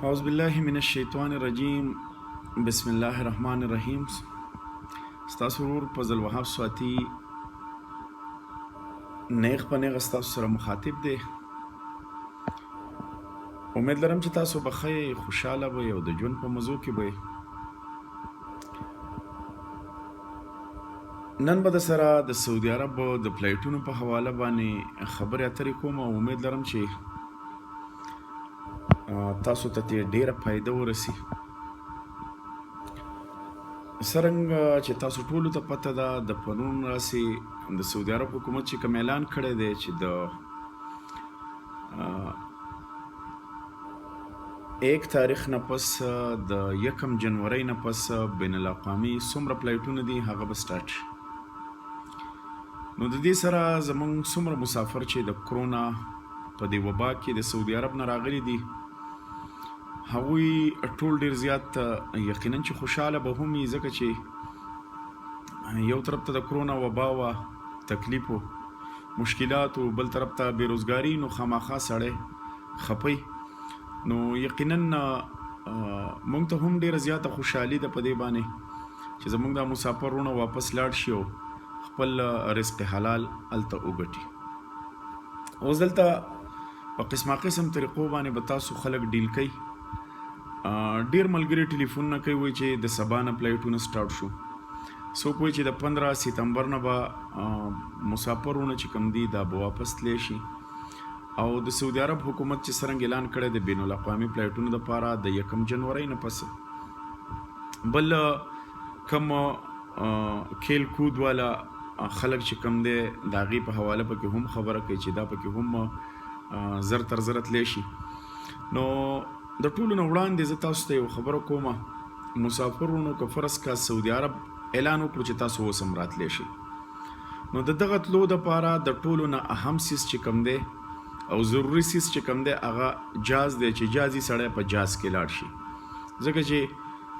اعوذ بالله من الشیطان الرجیم. بسم الله الرحمن الرحیم. ستاسو ورور فضل وهاب سواتی نیغ په نیغه ستاسو سره مخاطب دی. امید لرم چې تاسو به ښه خوشحاله به او د ژوند په موضوع کې به. نن به د سره د سعودي عرب د فلایټونو په حواله باندې خبرې اترې کوم او امید لرم چې تاسو ته ډیره فایده ورسي. څرنګه چې تاسو ټولو ته پته ده د پرون راسي د سعودي عرب حکومت چې کوم اعلان کړی دی چې د 1 تاریخ نه پس د 1 جنوري نه پس بین الاقوامي څومره فلایټونه دي هغه به سټارټ شي. نو د دې سره زموږ څومره مسافر چې د کرونا په دې وبا کې د سعودي عرب نه راغلي دي هغوی ټول ډیر زیات یقینا چې خوشحاله به هم وي، ځکه چې یو طرف ته د کرونا وبا وه، تکلیف و مشکلات و، بل طرف ته بېروزګاري، نو خامخا سړی خپی. نو یقینا موږ ته هم ډیره زیاته خوشحالي ده په دې باندې چې زموږ دا مسافرونه واپس لاړ شي او خپل رزق حلال هلته وګټي. اوس دلته په قسمه قسم طریقو باندې به تاسو خلک ډیل کوي. ډیر ملګري ټلیفونونه کوي وایي چې د سبا نه فلایټونه سټارټ شو، څوک وایي چې د 15 سپتمبر نه به مسافرونه چې کوم دي دا به واپس تللی شي. او د سعودي عرب حکومت چې څرنګه اعلان کړی د بین الاقوامي فلایټونو دپاره د 1 جنوري نه پس بل کم کھیل کود والا خلک چې کوم دی د هغې په حواله پکې هم خبره کوي چې دا پکې هم زر تر زره تلی شي. نو د ټولو نه وړاندې زه تاسو ته یو خبره کوم، مسافرونو که فرض کا سعودي عرب اعلان وکړو چې تاسو اوس هم راتلی شئ، نو د دغه تلو دپاره د ټولو نه اهم څیز چې کوم دی او ضروري څیز چې کوم دی هغه جاز دی چې جازي سړی په جاز کې لاړ شي، ځکه چې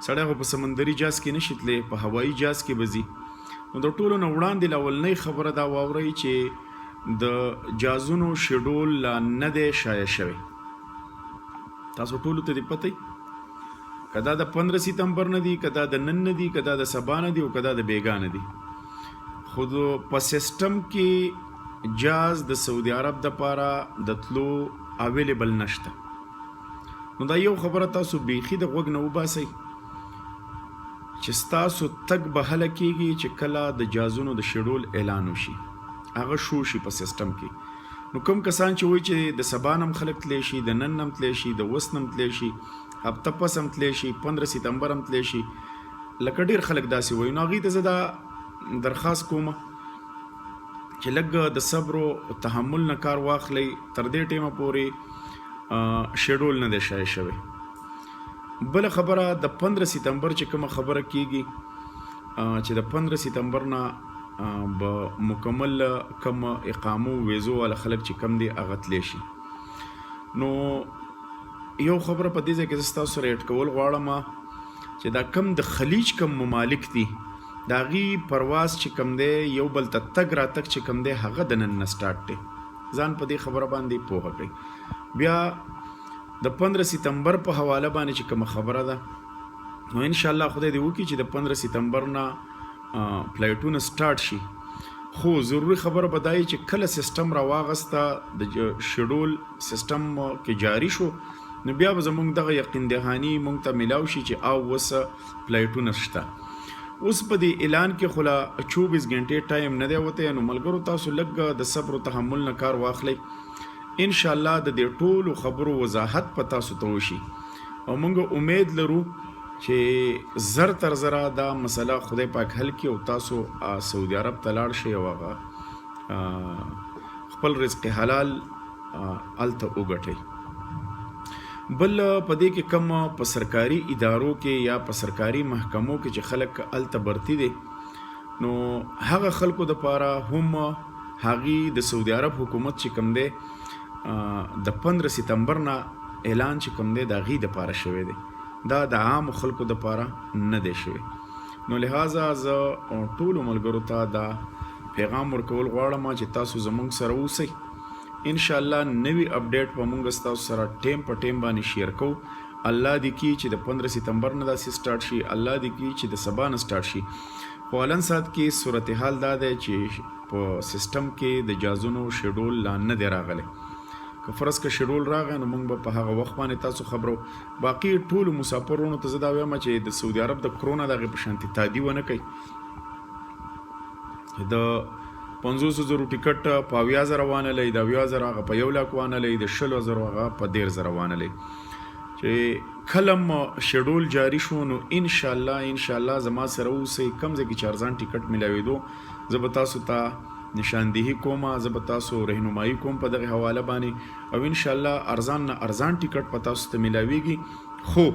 سړی خو په سمندري جاز کې نشي تللی، په هوایي جاز کې به ځي. نو د ټولو نه وړاندې اولنۍ خبره دا واورئ چې د جازونو شیډول لا نه دی شایع شوی. تاسو ټولو ته دې پته وي که دا د 15 سپتمبر نه دي، که دا د نن نه دي، که دا د سبا نه دي او که دا د بیګا نه دي، خو په سیسټم کې جاز د سعودي عرب دپاره د تلو اویلیبل نشته. نو دا یو خبره تاسو بیخي د غوږ نه وباسئ چې ستاسو تګ به هله کېږي چې کله د جازونو د شیډول اعلان وشي، هغه شو شي په سیسټم کې. نو کوم کسان چې وایي چې د سبا نم خلک تلی شي، د نن نم تلی شي، د اوس نم تلی شي، هفته پس هم تلی شي، 15 سپتمبر هم تلی شي، لکه ډېر خلک داسې وایي. نو هغوی ته زه دا درخواست کوم چې لږ د صبر او تحمل نه کار واخلئ، تر دې ټیمه پورې شیډول نه دی شایع شوی. بله خبره د 15 سپتمبر چې کومه خبره کیږي چې د 15 سپتمبر نه به مکمل کم اقامو ویزو والا خلک چې کم دی هغه تلی شي. نو یو خبره په دې ځای کې زه ستاسو سره ایډ کول غواړم چې دا کم د خلیج کم ممالک دي د هغې پرواز چې کم دی یو بل ته تګ راتګ چې کم دی هغه د نن نه سټارټ دی. ځان په دې خبره باندې پوهه کړئ. بیا د 15 سپتمبر په حواله باندې چې کومه خبره ده نو انشاءالله خدای دې وکړي چې د 15 سپتمبر نه فلایټونه سټارټ شي. خو ضروري خبره به دا چې کله سیسټم راواغسته د شیډول سیسټم کې جاري شو نو بیا به زموږ دغه یقین دهاني موږ ته میلاو شي چې اوس فلایټونه شته. اوس په دې اعلان کې خو لا 24 غنټې ټایم نه دی وتی. نو ملګرو تاسو لږ د صبر او تحمل نه کار واخلئ، انشاءالله د دې ټولو خبرو وضاحت په تاسو ته وشي او موږ امید لرو چې زر تر زره دا مسله خدای پاک حل کړي او تاسو سعودي عرب ته لاړ شئ او هغه خپل رزق حلال هلته وګټئ. بل په دې کې کم په سرکاري ادارو کې یا په سرکاري محکمو کې چې خلک هلته برتی دي نو هغه خلکو دپاره هم هغې د سعودي عرب حکومت چې کوم دی د 15 سپتمبر نه اعلان چې کوم دی د هغې دپاره شوی دی، دا د عامو خلکو دپاره نه دی شوی. نو لہذا زه ټولو ملګرو ته دا پیغام ورکول غواړم چې تاسو زموږ سره اوسئ. انشاءالله نوی اپډیټ به موږ ستاسو سره ټیم په ټیم باندې شیر کوو الله دې کی چې د 15 سپتمبر نه داسې سٹارټ شي، الله دې کی چې د سبا نه سٹارټ شي. په اولن سات کې صورتحال دا دی چې په سیستم کې د جازونو شیډول لا نه دی راغلی. که فرض که شیډول راغی نو موږ به په هغه وخت باندې تاسو خبرو. باقي ټولو مسافرونو ته زه دا وایم چې د سعودي عرب د کرونا دغې په شانتې تادي ونه کوي. د 50,000 ټیکټ په 80,000 وانلی، د 80,000 هغه په 1,00,000 وانلی، د 60,000 هغه په 13,000 وانلی. چې کلم شیډول جاری شو نو انشاءالله زما سره اوسئ، کوم ځای کې چې ارزان ټیکټ ملاوېدو زه به تاسو ته نشاندهي کوم، زه به تاسو رهنمایي کوم په دغه حواله باندې، او انشاءالله ارزان نه ارزان ټیکټ په تاسو ته ملاویږي. خو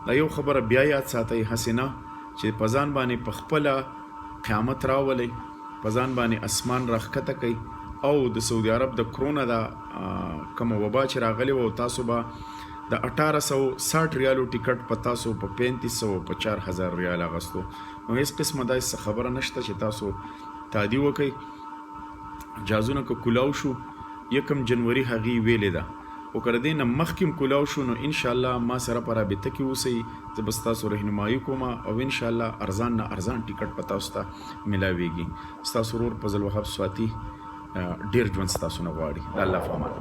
دا یو خبره بیا یاد ساتئ، هسې نه چې په ځان باندې په خپله قیامت راولئ، په ځان باندې اسمان راښکته کوي. او د سعودي عرب د کرونا دا کومه وبا چې راغلی و، تاسو به د 1860 ریالو ټیکټ په تاسو په 3500 په 4000 ریال اغستو. نو هیڅ قسمه داسې خبره نشته چې تاسو تادي وکئ. جازونه که کولاو شو 1 جنوري هغې ویلې ده، او که د دې نه مخکې کولاو شو نو انشاءالله ما سره په رابطه کې اوسئ، زه به ستاسو رهنمایي کوم، او انشاءالله ارزان نه ارزان ټیکټ په تاسو ته ملاویږي. ستاسو ورور فضل وهاب سواتي ډېر ژوند ستاسو نه غواړي. د الله په امان.